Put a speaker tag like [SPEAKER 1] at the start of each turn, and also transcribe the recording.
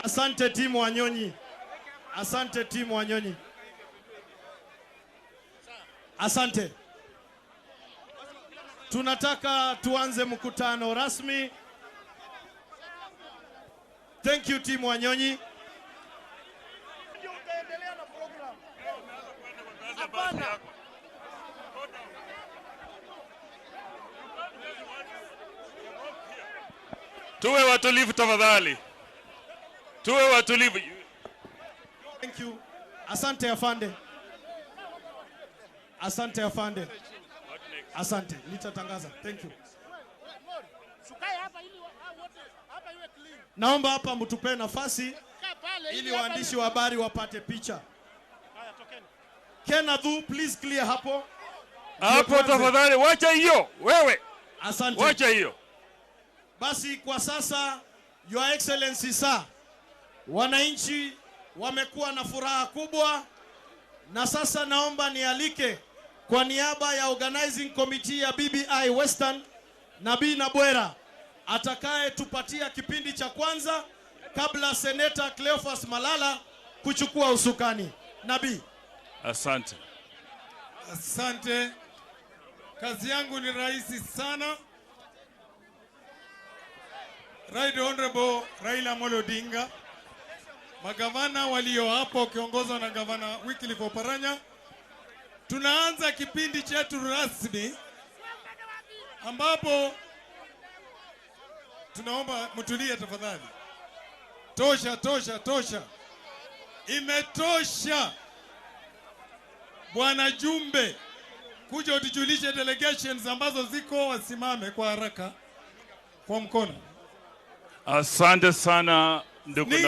[SPEAKER 1] Asante timu Wanyonyi. Asante timu Wanyonyi. Asante. Tunataka tuanze mkutano rasmi. Thank you timu Wanyonyi.
[SPEAKER 2] Tuwe watulivu tafadhali. Tuwe watulivu.
[SPEAKER 1] Thank you. Asante afande. Asante afande. Asante. Nitatangaza. Thank you. Naomba hapa mtupe nafasi ili waandishi wa habari wapate picha. Kenadhu, please clear hapo.
[SPEAKER 2] Hapo tafadhali, wacha hiyo wewe.
[SPEAKER 1] Asante.
[SPEAKER 2] Wacha hiyo.
[SPEAKER 1] Basi kwa sasa, Your Excellency sir, wananchi wamekuwa na furaha kubwa, na sasa naomba nialike kwa niaba ya organizing committee ya BBI Western, Nabii Nabwera atakaye tupatia kipindi cha kwanza kabla Senator Cleophas Malala kuchukua usukani. Nabii.
[SPEAKER 2] Asante.
[SPEAKER 3] Asante. Kazi yangu ni rahisi sana. Right Honorable Raila Amolo Odinga, magavana walio hapo kiongozwa na Gavana Wycliffe Oparanya, tunaanza kipindi chetu rasmi ambapo tunaomba mtulie tafadhali. Tosha. Imetosha. Bwana Jumbe, kuja utujulishe delegations ambazo ziko, wasimame kwa haraka kwa mkono.
[SPEAKER 2] Asante sana ndugu.